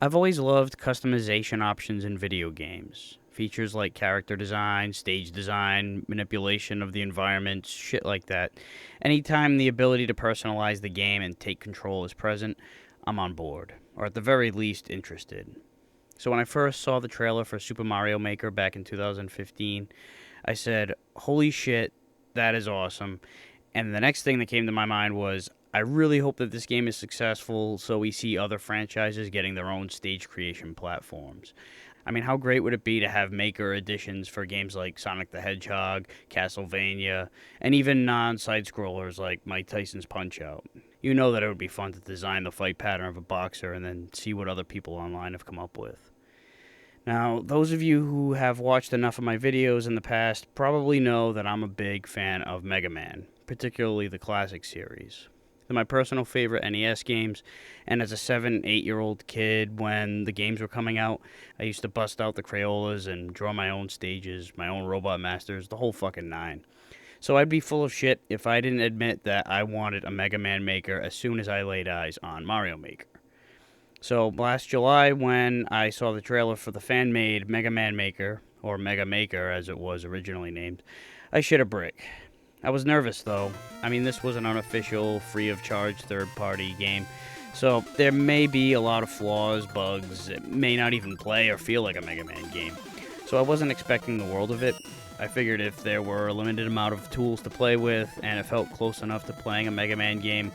I've always loved customization options in video games. Features like character design, stage design, manipulation of the environment, shit like that. Anytime the ability to personalize the game and take control is present, I'm on board, or at the very least, interested. So when I first saw the trailer for Super Mario Maker back in 2015, I said, holy shit, that is awesome. And the next thing that came to my mind was, I really hope that this game is successful so we see other franchises getting their own stage creation platforms. I mean, how great would it be to have maker editions for games like Sonic the Hedgehog, Castlevania, and even non side scrollers like Mike Tyson's Punch Out? You know that it would be fun to design the fight pattern of a boxer and then see what other people online have come up with. Now, those of you who have watched enough of my videos in the past probably know that I'm a big fan of Mega Man, particularly the classic series. They're my personal favorite NES games, and as a 7, 8-year-old kid, when the games were coming out, I used to bust out the Crayolas and draw my own stages, my own Robot Masters, the whole fucking nine. So I'd be full of shit if I didn't admit that I wanted a Mega Man Maker as soon as I laid eyes on Mario Maker. So last July, when I saw the trailer for the fan-made Mega Man Maker, or Mega Maker as it was originally named, I shit a brick. I was nervous though. I mean, this was an unofficial, free of charge third-party game, so there may be a lot of flaws, bugs. It may not even play or feel like a Mega Man game. So I wasn't expecting the world of it. I figured if there were a limited amount of tools to play with and it felt close enough to playing a Mega Man game,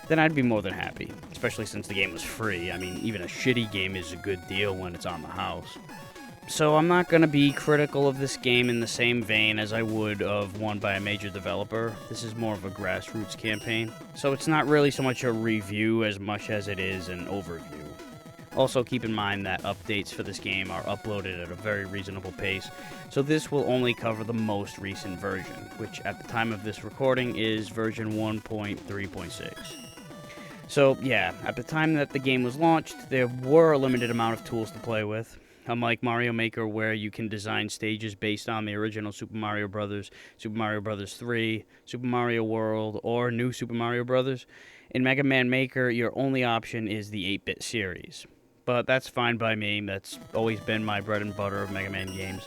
then I'd be more than happy, especially since the game was free. I mean, even a shitty game is a good deal when it's on the house. So I'm not going to be critical of this game in the same vein as I would of one by a major developer. This is more of a grassroots campaign. So it's not really so much a review as much as it is an overview. Also keep in mind that updates for this game are uploaded at a very reasonable pace, so this will only cover the most recent version, which at the time of this recording is version 1.3.6. So yeah, at the time that the game was launched, there were a limited amount of tools to play with. Unlike Mario Maker, where you can design stages based on the original Super Mario Bros., Super Mario Bros. 3, Super Mario World, or New Super Mario Bros., in Mega Man Maker, your only option is the 8-bit series. But that's fine by me. That's always been my bread and butter of Mega Man games.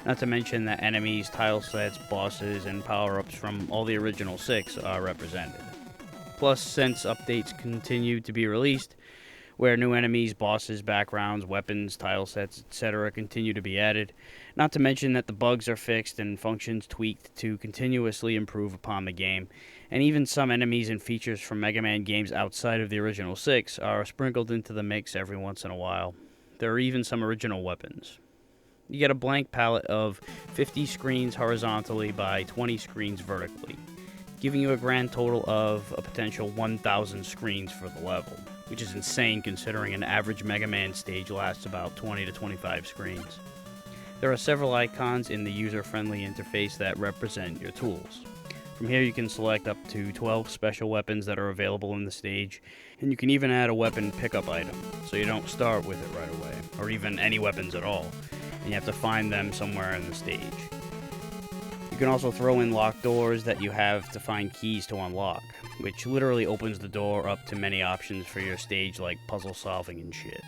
Not to mention that enemies, tile sets, bosses, and power-ups from all the original 6 are represented. Plus, since updates continue to be released, where new enemies, bosses, backgrounds, weapons, tile sets, etc. continue to be added. Not to mention that the bugs are fixed and functions tweaked to continuously improve upon the game. And even some enemies and features from Mega Man games outside of the original 6 are sprinkled into the mix every once in a while. There are even some original weapons. You get a blank palette of 50 screens horizontally by 20 screens vertically, giving you a grand total of a potential 1,000 screens for the level, which is insane considering an average Mega Man stage lasts about 20 to 25 screens. There are several icons in the user-friendly interface that represent your tools. From here you can select up to 12 special weapons that are available in the stage, and you can even add a weapon pickup item, so you don't start with it right away, or even any weapons at all, and you have to find them somewhere in the stage. You can also throw in locked doors that you have to find keys to unlock, which literally opens the door up to many options for your stage like puzzle solving and shit.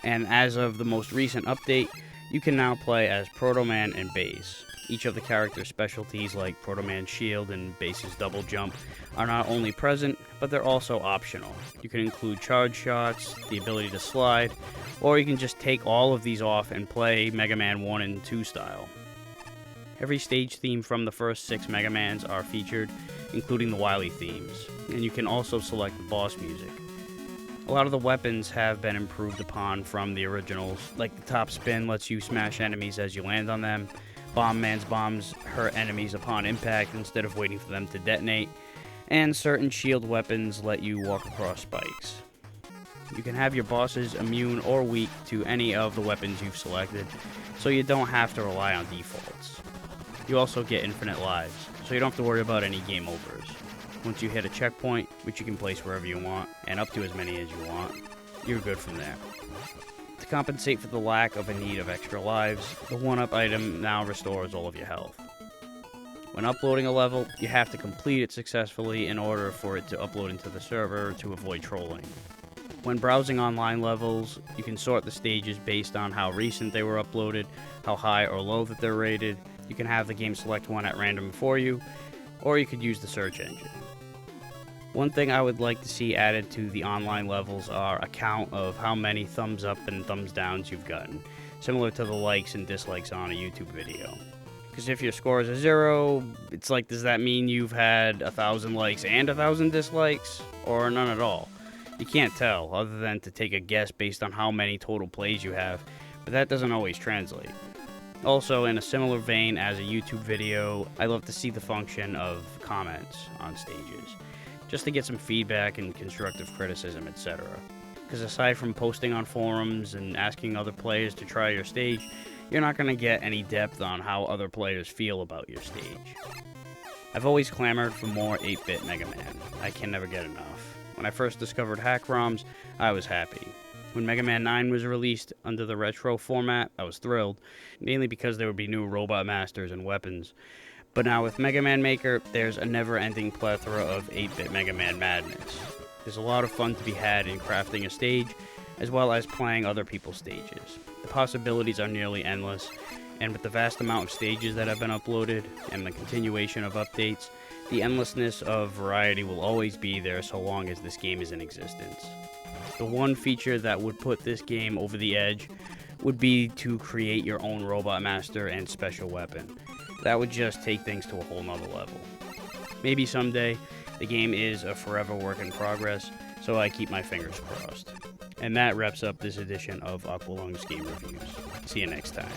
And as of the most recent update, you can now play as Proto Man and Bass. Each of the character's specialties like Proto Man's shield and Bass's double jump are not only present, but they're also optional. You can include charge shots, the ability to slide, or you can just take all of these off and play Mega Man 1 and 2 style. Every stage theme from the first 6 Mega Mans are featured, including the Wily themes, and you can also select the boss music. A lot of the weapons have been improved upon from the originals, like the top spin lets you smash enemies as you land on them, Bomb Man's bombs hurt enemies upon impact instead of waiting for them to detonate, and certain shield weapons let you walk across spikes. You can have your bosses immune or weak to any of the weapons you've selected, so you don't have to rely on defaults. You also get infinite lives, so you don't have to worry about any game overs. Once you hit a checkpoint, which you can place wherever you want, and up to as many as you want, you're good from there. To compensate for the lack of a need of extra lives, the 1-up item now restores all of your health. When uploading a level, you have to complete it successfully in order for it to upload into the server to avoid trolling. When browsing online levels, you can sort the stages based on how recent they were uploaded, how high or low that they're rated. You can have the game select one at random for you, or you could use the search engine. One thing I would like to see added to the online levels are a count of how many thumbs up and thumbs downs you've gotten, similar to the likes and dislikes on a YouTube video. Because if your score is a 0, it's like, does that mean you've had 1,000 likes and 1,000 dislikes, or none at all? You can't tell, other than to take a guess based on how many total plays you have, but that doesn't always translate. Also, in a similar vein as a YouTube video, I love to see the function of comments on stages, just to get some feedback and constructive criticism, etc. Because aside from posting on forums and asking other players to try your stage, you're not going to get any depth on how other players feel about your stage. I've always clamored for more 8-bit Mega Man. I can never get enough. When I first discovered hack ROMs, I was happy. When Mega Man 9 was released under the retro format, I was thrilled, mainly because there would be new Robot Masters and weapons. But now with Mega Man Maker, there's a never-ending plethora of 8-bit Mega Man madness. There's a lot of fun to be had in crafting a stage, as well as playing other people's stages. The possibilities are nearly endless, and with the vast amount of stages that have been uploaded, and the continuation of updates, the endlessness of variety will always be there so long as this game is in existence. The one feature that would put this game over the edge would be to create your own Robot Master and special weapon. That would just take things to a whole nother level. Maybe someday. The game is a forever work in progress, so I keep my fingers crossed. And that wraps up this edition of Aqualung's Game Reviews. See you next time.